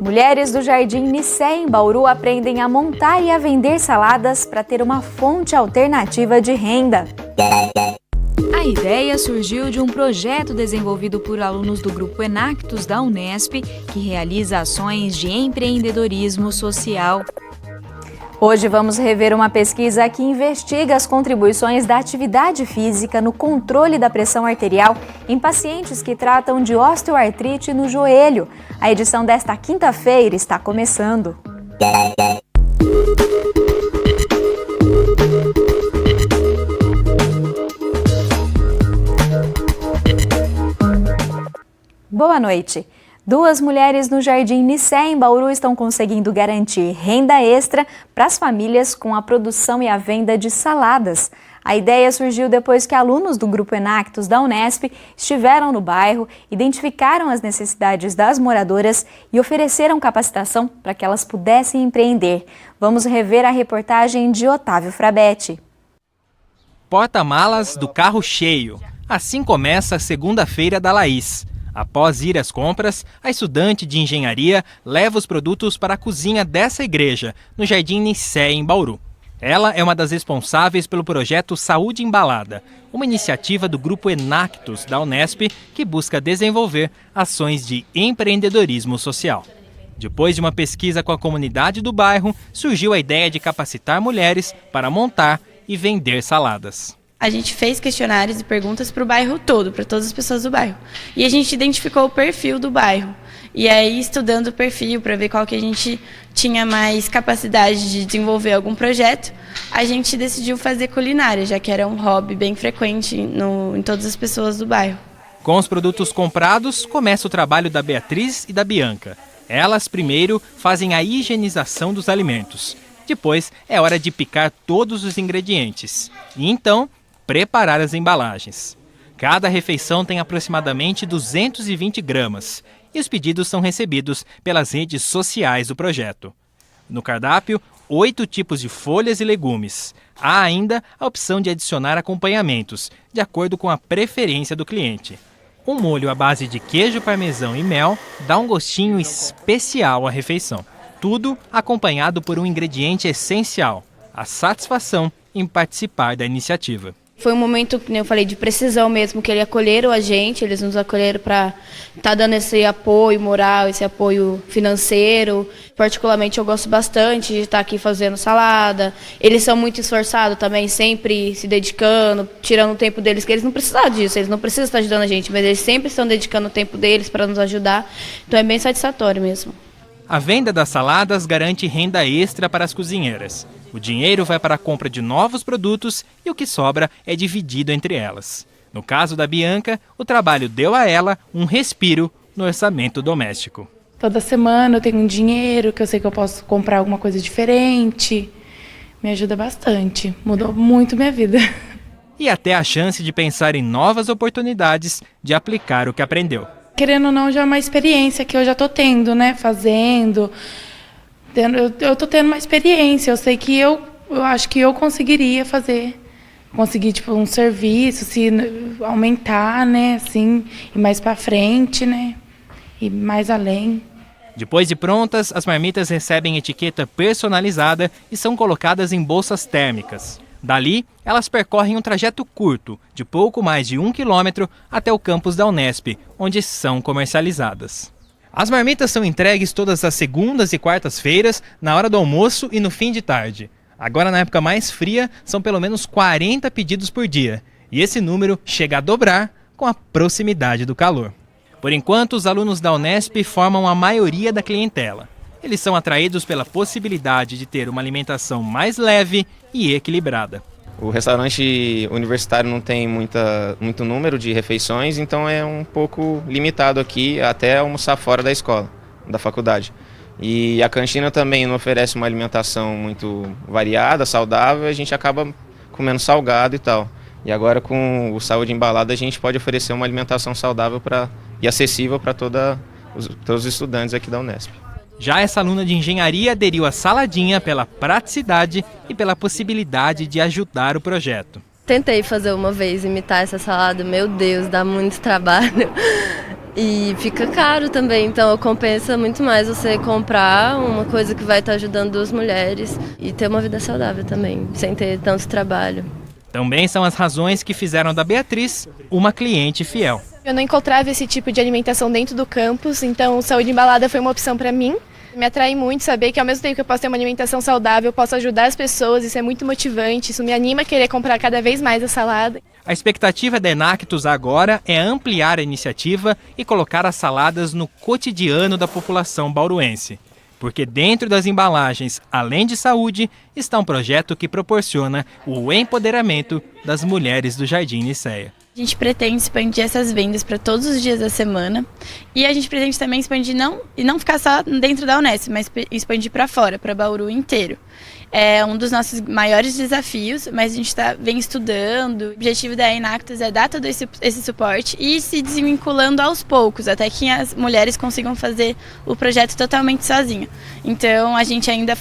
Mulheres do Jardim Nicé, em Bauru, aprendem a montar e a vender saladas para ter uma fonte alternativa de renda. A ideia surgiu de um projeto desenvolvido por alunos do Grupo Enactus da Unesp, que realiza ações de empreendedorismo social. Hoje vamos rever uma pesquisa que investiga as contribuições da atividade física no controle da pressão arterial em pacientes que tratam de osteoartrite no joelho. A edição desta quinta-feira está começando. Boa noite. Duas mulheres no Jardim Nicé, em Bauru, estão conseguindo garantir renda extra para as famílias com a produção e a venda de saladas. A ideia surgiu depois que alunos do Grupo Enactus da Unesp estiveram no bairro, identificaram as necessidades das moradoras e ofereceram capacitação para que elas pudessem empreender. Vamos rever a reportagem de Otávio Frabetti. Porta-malas do carro cheio. Assim começa a segunda-feira da Laís. Após ir às compras, a estudante de engenharia leva os produtos para a cozinha dessa igreja, no Jardim Nicé, em Bauru. Ela é uma das responsáveis pelo projeto Saúde Embalada, uma iniciativa do Grupo Enactus da Unesp que busca desenvolver ações de empreendedorismo social. Depois de uma pesquisa com a comunidade do bairro, surgiu a ideia de capacitar mulheres para montar e vender saladas. A gente fez questionários e perguntas para o bairro todo, para todas as pessoas do bairro. E a gente identificou o perfil do bairro. E aí, estudando o perfil para ver qual que a gente tinha mais capacidade de desenvolver algum projeto, a gente decidiu fazer culinária, já que era um hobby bem frequente em todas as pessoas do bairro. Com os produtos comprados, começa o trabalho da Beatriz e da Bianca. Elas, primeiro, fazem a higienização dos alimentos. Depois, é hora de picar todos os ingredientes. E então, preparar as embalagens. Cada refeição tem aproximadamente 220 gramas e os pedidos são recebidos pelas redes sociais do projeto. No cardápio, 8 tipos de folhas e legumes. Há ainda a opção de adicionar acompanhamentos, de acordo com a preferência do cliente. Um molho à base de queijo parmesão e mel dá um gostinho especial à refeição. Tudo acompanhado por um ingrediente essencial, a satisfação em participar da iniciativa. Foi um momento, como eu falei, de precisão mesmo, que eles acolheram a gente, eles nos acolheram para estar dando esse apoio moral, esse apoio financeiro. Particularmente eu gosto bastante de estar aqui fazendo salada. Eles são muito esforçados também, sempre se dedicando, tirando o tempo deles, que eles não precisam disso, eles não precisam estar ajudando a gente, mas eles sempre estão dedicando o tempo deles para nos ajudar. Então é bem satisfatório mesmo. A venda das saladas garante renda extra para as cozinheiras. O dinheiro vai para a compra de novos produtos e o que sobra é dividido entre elas. No caso da Bianca, o trabalho deu a ela um respiro no orçamento doméstico. Toda semana eu tenho um dinheiro que eu sei que eu posso comprar alguma coisa diferente. Me ajuda bastante, mudou muito minha vida. E até a chance de pensar em novas oportunidades de aplicar o que aprendeu. Querendo ou não, já é uma experiência que eu já estou tendo, né? Fazendo. Eu estou tendo uma experiência. Eu sei que eu acho que eu conseguiria fazer. Conseguir, tipo, um serviço, se aumentar, né? Assim, ir mais para frente, né? E mais além. Depois de prontas, as marmitas recebem etiqueta personalizada e são colocadas em bolsas térmicas. Dali, elas percorrem um trajeto curto, de pouco mais de 1 quilômetro, até o campus da Unesp, onde são comercializadas. As marmitas são entregues todas as segundas e quartas-feiras, na hora do almoço e no fim de tarde. Agora, na época mais fria, são pelo menos 40 pedidos por dia. E esse número chega a dobrar com a proximidade do calor. Por enquanto, os alunos da Unesp formam a maioria da clientela. Eles são atraídos pela possibilidade de ter uma alimentação mais leve e equilibrada. O restaurante universitário não tem muito número de refeições, então é um pouco limitado aqui até almoçar fora da escola, da faculdade. E a cantina também não oferece uma alimentação muito variada, saudável, a gente acaba comendo salgado e tal. E agora com o Saúde Embalada a gente pode oferecer uma alimentação saudável e acessível para todos os estudantes aqui da Unesp. Já essa aluna de engenharia aderiu à saladinha pela praticidade e pela possibilidade de ajudar o projeto. Tentei fazer uma vez imitar essa salada, meu Deus, dá muito trabalho. E fica caro também, então compensa muito mais você comprar uma coisa que vai estar ajudando duas mulheres e ter uma vida saudável também, sem ter tanto trabalho. Também são as razões que fizeram da Beatriz uma cliente fiel. Eu não encontrava esse tipo de alimentação dentro do campus, então saúde embalada foi uma opção para mim. Me atrai muito saber que ao mesmo tempo que eu posso ter uma alimentação saudável, eu posso ajudar as pessoas, isso é muito motivante, isso me anima a querer comprar cada vez mais a salada. A expectativa da Enactus agora é ampliar a iniciativa e colocar as saladas no cotidiano da população bauruense. Porque dentro das embalagens, além de saúde, está um projeto que proporciona o empoderamento das mulheres do Jardim Nicéia. A gente pretende expandir essas vendas para todos os dias da semana e a gente pretende também expandir não ficar só dentro da Unesp, mas expandir para fora, para Bauru inteiro. É um dos nossos maiores desafios, mas a gente vem estudando. O objetivo da Enactus é dar todo esse suporte e se desvinculando aos poucos, até que as mulheres consigam fazer o projeto totalmente sozinha. Então a gente ainda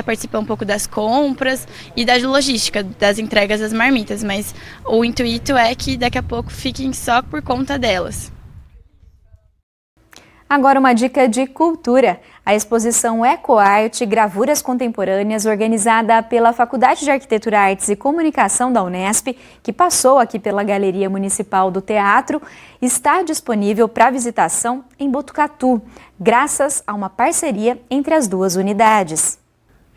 participa um pouco das compras e da logística, das entregas das marmitas, mas o intuito é que daqui a pouco fiquem só por conta delas. Agora uma dica de cultura. A exposição EcoArte Gravuras Contemporâneas, organizada pela Faculdade de Arquitetura, Artes e Comunicação da Unesp, que passou aqui pela Galeria Municipal do Teatro, está disponível para visitação em Botucatu, graças a uma parceria entre as duas unidades.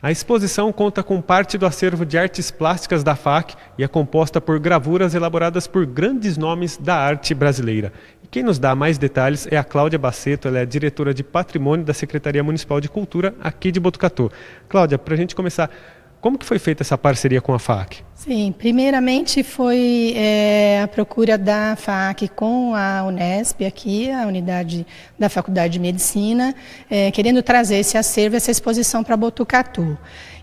A exposição conta com parte do acervo de artes plásticas da FAC e é composta por gravuras elaboradas por grandes nomes da arte brasileira. E quem nos dá mais detalhes é a Cláudia Baceto, ela é a diretora de Patrimônio da Secretaria Municipal de Cultura aqui de Botucatu. Cláudia, para a gente começar, como que foi feita essa parceria com a FAC? Sim, primeiramente foi a procura da FAC com a Unesp aqui, a unidade da Faculdade de Medicina, querendo trazer esse acervo, essa exposição para Botucatu.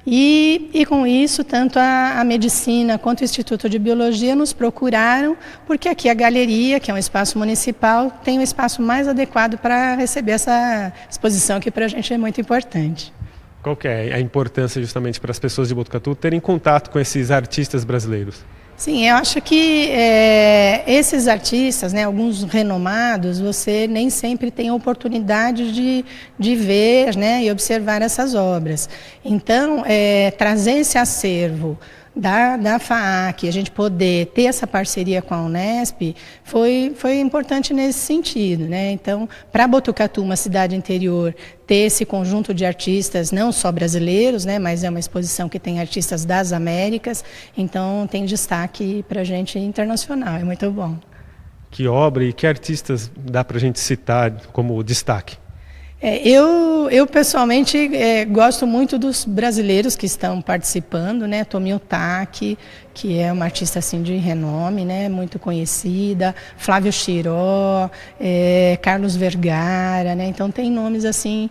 E com isso, tanto a Medicina quanto o Instituto de Biologia nos procuraram, porque aqui a galeria, que é um espaço municipal, tem um espaço mais adequado para receber essa exposição, que para a gente é muito importante. Qual que é a importância justamente para as pessoas de Botucatu terem contato com esses artistas brasileiros? Sim, eu acho que esses artistas, né, alguns renomados, você nem sempre tem a oportunidade de ver, né, e observar essas obras. Então, trazer esse acervo da FAC, a gente poder ter essa parceria com a Unesp, foi importante nesse sentido, né? Então, para Botucatu, uma cidade interior, ter esse conjunto de artistas, não só brasileiros, né, mas é uma exposição que tem artistas das Américas, então tem destaque para a gente internacional, é muito bom. Que obra e que artistas dá para a gente citar como destaque? Eu pessoalmente gosto muito dos brasileiros que estão participando, né? Tomi Otaki, que é uma artista assim de renome, né? Muito conhecida, Flávio Chiró, Carlos Vergara, né? Então tem nomes assim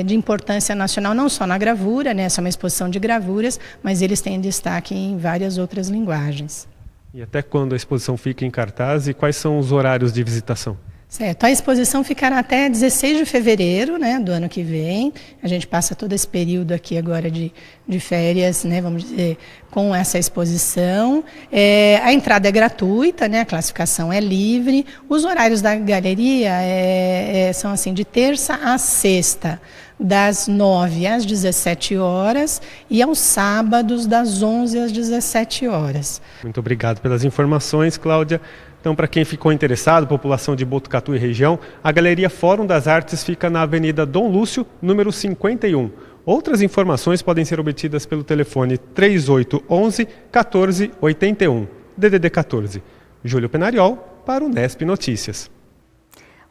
de importância nacional, não só na gravura, né? Essa é uma exposição de gravuras, mas eles têm destaque em várias outras linguagens. E até quando a exposição fica em cartaz e quais são os horários de visitação? Certo, a exposição ficará até 16 de fevereiro, né, do ano que vem. A gente passa todo esse período aqui agora de férias, né, vamos dizer, com essa exposição. A entrada é gratuita, né, a classificação é livre. Os horários da galeria são assim, de terça a sexta, das 9 às 17 horas e aos sábados, das 11 às 17 horas. Muito obrigado pelas informações, Cláudia. Então, para quem ficou interessado, população de Botucatu e região, a Galeria Fórum das Artes fica na Avenida Dom Lúcio, número 51. Outras informações podem ser obtidas pelo telefone 3811-1481, DDD 14. Júlio Penariol, para o Unesp Notícias.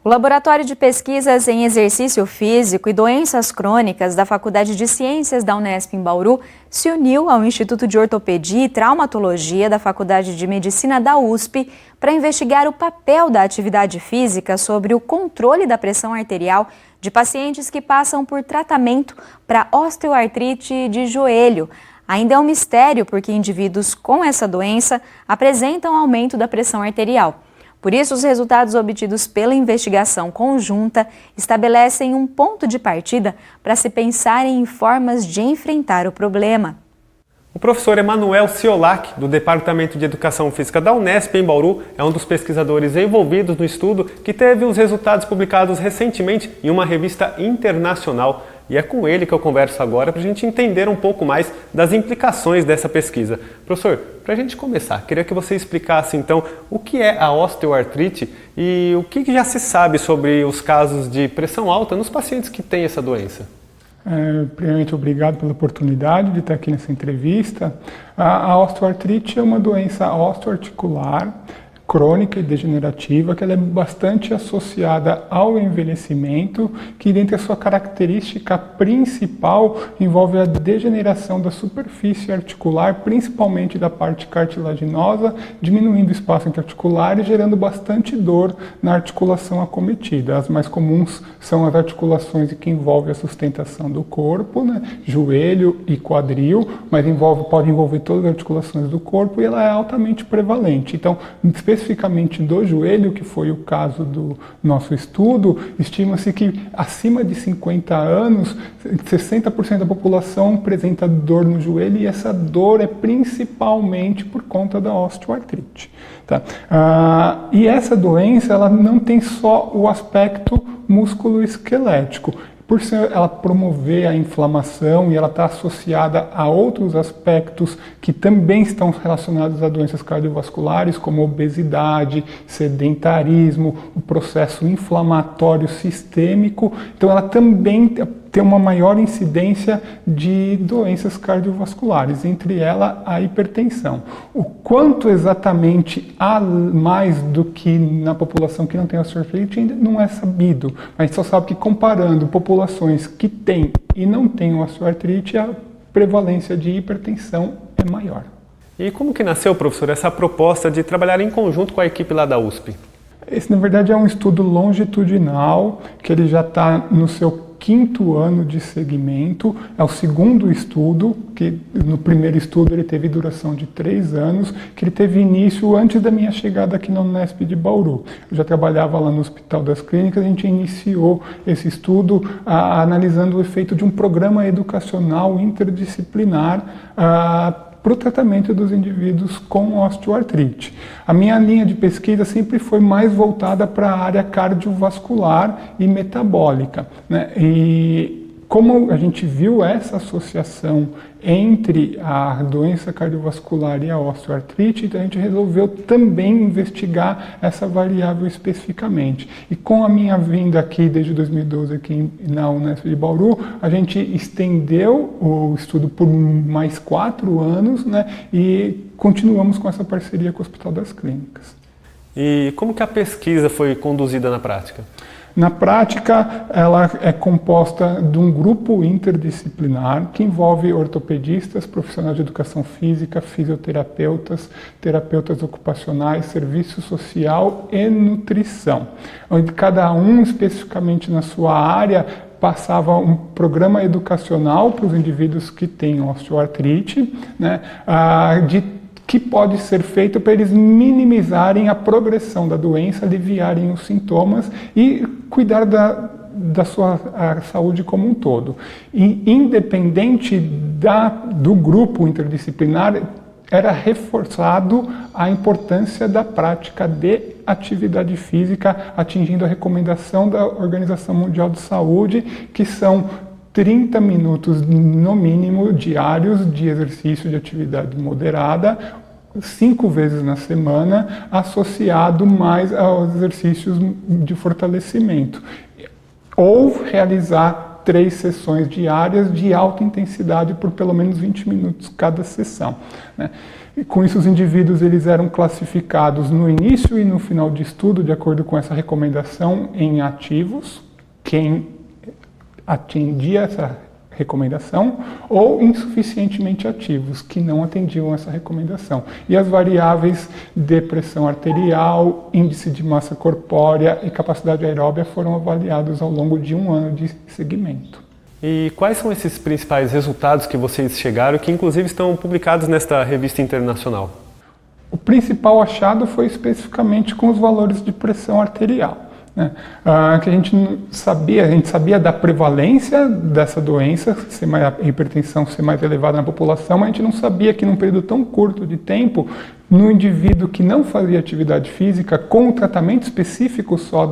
O Laboratório de Pesquisas em Exercício Físico e Doenças Crônicas da Faculdade de Ciências da Unesp em Bauru se uniu ao Instituto de Ortopedia e Traumatologia da Faculdade de Medicina da USP para investigar o papel da atividade física sobre o controle da pressão arterial de pacientes que passam por tratamento para osteoartrite de joelho. Ainda é um mistério porque indivíduos com essa doença apresentam aumento da pressão arterial. Por isso, os resultados obtidos pela investigação conjunta estabelecem um ponto de partida para se pensar em formas de enfrentar o problema. O professor Emanuel Ciolac, do Departamento de Educação Física da Unesp, em Bauru, é um dos pesquisadores envolvidos no estudo que teve os resultados publicados recentemente em uma revista internacional. E é com ele que eu converso agora para a gente entender um pouco mais das implicações dessa pesquisa. Professor, para a gente começar, queria que você explicasse então o que é a osteoartrite e o que já se sabe sobre os casos de pressão alta nos pacientes que têm essa doença. Primeiramente, obrigado pela oportunidade de estar aqui nessa entrevista. A osteoartrite é uma doença osteoarticular crônica e degenerativa, que ela é bastante associada ao envelhecimento, que dentre a sua característica principal envolve a degeneração da superfície articular, principalmente da parte cartilaginosa, diminuindo o espaço interarticular e gerando bastante dor na articulação acometida. As mais comuns são as articulações que envolvem a sustentação do corpo, né? Joelho e quadril, mas pode envolver todas as articulações do corpo e ela é altamente prevalente. Então, especificamente do joelho, que foi o caso do nosso estudo, estima-se que acima de 50 anos, 60% da população apresenta dor no joelho e essa dor é principalmente por conta da osteoartrite. Tá? E essa doença ela não tem só o aspecto músculo-esquelético. Por ela promover a inflamação e ela está associada a outros aspectos que também estão relacionados a doenças cardiovasculares, como obesidade, sedentarismo, o processo inflamatório sistêmico. Então ela também tem uma maior incidência de doenças cardiovasculares, entre elas a hipertensão. O quanto exatamente há mais do que na população que não tem osteoartrite ainda não é sabido, mas só sabe que comparando populações que têm e não têm osteoartrite, a prevalência de hipertensão é maior. E como que nasceu, professor, essa proposta de trabalhar em conjunto com a equipe lá da USP? Esse, na verdade, é um estudo longitudinal, que ele já está no seu 5º ano de segmento, é o segundo estudo, que no primeiro estudo ele teve duração de 3 anos, que ele teve início antes da minha chegada aqui na Unesp de Bauru. Eu já trabalhava lá no Hospital das Clínicas, a gente iniciou esse estudo analisando o efeito de um programa educacional interdisciplinar para o tratamento dos indivíduos com osteoartrite. A minha linha de pesquisa sempre foi mais voltada para a área cardiovascular e metabólica, né? E como a gente viu essa associação entre a doença cardiovascular e a osteoartrite, então a gente resolveu também investigar essa variável especificamente. E com a minha vinda aqui desde 2012 aqui na Unesp de Bauru, a gente estendeu o estudo por mais 4 anos, né, e continuamos com essa parceria com o Hospital das Clínicas. E como que a pesquisa foi conduzida na prática? Na prática, ela é composta de um grupo interdisciplinar que envolve ortopedistas, profissionais de educação física, fisioterapeutas, terapeutas ocupacionais, serviço social e nutrição, onde cada um, especificamente na sua área, passava um programa educacional para os indivíduos que têm osteoartrite, né, que pode ser feito para eles minimizarem a progressão da doença, aliviarem os sintomas e cuidar da sua saúde como um todo. E, independente do grupo interdisciplinar, era reforçado a importância da prática de atividade física, atingindo a recomendação da Organização Mundial de Saúde, que são 30 minutos no mínimo diários de exercício de atividade moderada, 5 vezes na semana, associado mais aos exercícios de fortalecimento. Ou realizar 3 sessões diárias de alta intensidade por pelo menos 20 minutos cada sessão, né? E com isso os indivíduos eles eram classificados no início e no final de estudo, de acordo com essa recomendação, em ativos, quem atendia essa recomendação, ou insuficientemente ativos, que não atendiam essa recomendação. E as variáveis de pressão arterial, índice de massa corpórea e capacidade aeróbia foram avaliados ao longo de 1 ano de segmento. E quais são esses principais resultados que vocês chegaram, que inclusive estão publicados nesta revista internacional? O principal achado foi especificamente com os valores de pressão arterial. né? Que a gente sabia da prevalência dessa doença, a hipertensão ser mais elevada na população, mas a gente não sabia que num período tão curto de tempo, no indivíduo que não fazia atividade física, com o tratamento específico só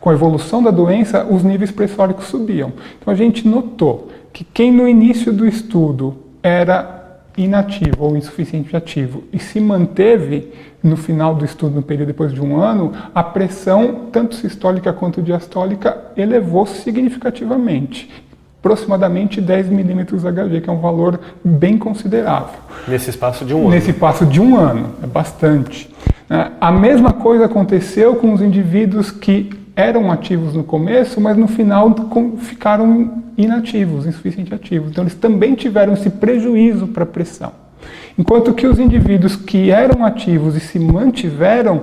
com a evolução da doença, os níveis pressóricos subiam. Então a gente notou que quem no início do estudo era inativo ou insuficiente ativo e se manteve no final do estudo, no período depois de 1 ano, a pressão, tanto sistólica quanto diastólica, elevou significativamente. Aproximadamente 10 milímetros Hg, que é um valor bem considerável. Nesse espaço de 1 ano? Nesse espaço de 1 ano, é bastante. A mesma coisa aconteceu com os indivíduos que eram ativos no começo, mas no final ficaram inativos, insuficiente ativos. Então eles também tiveram esse prejuízo para a pressão. Enquanto que os indivíduos que eram ativos e se mantiveram,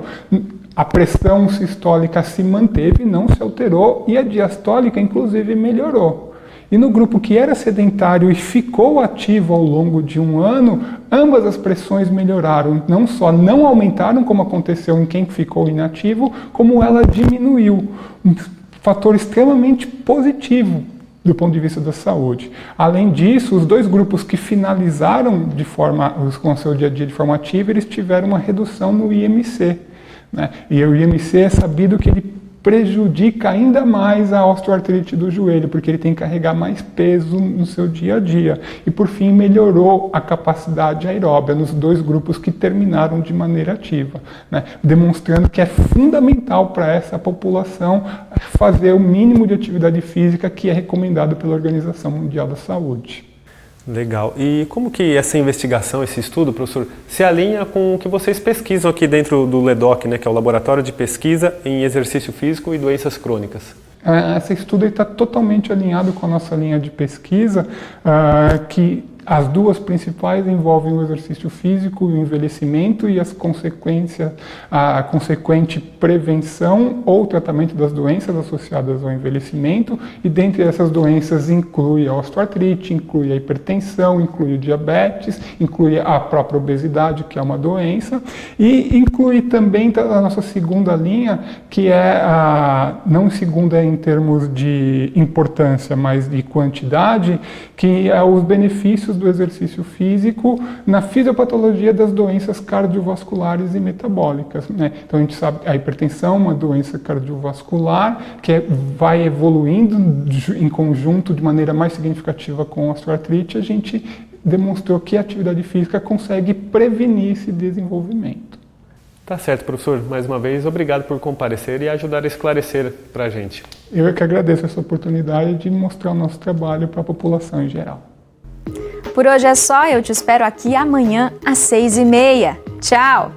a pressão sistólica se manteve, não se alterou, e a diastólica inclusive melhorou. E no grupo que era sedentário e ficou ativo ao longo de 1 ano, ambas as pressões melhoraram. Não só não aumentaram, como aconteceu em quem ficou inativo, como ela diminuiu. Um fator extremamente positivo do ponto de vista da saúde. Além disso, os 2 grupos que finalizaram com o seu dia a dia de forma ativa, eles tiveram uma redução no IMC, né? E o IMC é sabido que ele prejudica ainda mais a osteoartrite do joelho, porque ele tem que carregar mais peso no seu dia a dia. E por fim melhorou a capacidade aeróbia nos 2 grupos que terminaram de maneira ativa, né? Demonstrando que é fundamental para essa população fazer o mínimo de atividade física que é recomendado pela Organização Mundial da Saúde. Legal. E como que essa investigação, esse estudo, professor, se alinha com o que vocês pesquisam aqui dentro do LEDOC, né, que é o Laboratório de Pesquisa em Exercício Físico e Doenças Crônicas? Esse estudo está totalmente alinhado com a nossa linha de pesquisa, que as 2 principais envolvem o exercício físico e o envelhecimento e a consequente prevenção ou tratamento das doenças associadas ao envelhecimento, e dentre essas doenças inclui a osteoartrite, inclui a hipertensão, inclui o diabetes, inclui a própria obesidade, que é uma doença, e inclui também a nossa segunda linha, que é não segunda em termos de importância, mas de quantidade, que é os benefícios do exercício físico na fisiopatologia das doenças cardiovasculares e metabólicas, né? Então a gente sabe a hipertensão é uma doença cardiovascular que vai evoluindo em conjunto de maneira mais significativa com a osteoartrite. A gente demonstrou que a atividade física consegue prevenir esse desenvolvimento. Tá certo, professor. Mais uma vez, obrigado por comparecer e ajudar a esclarecer para a gente. Eu é que agradeço essa oportunidade de mostrar o nosso trabalho para a população em geral. Por hoje é só, eu te espero aqui amanhã às 6h30. Tchau!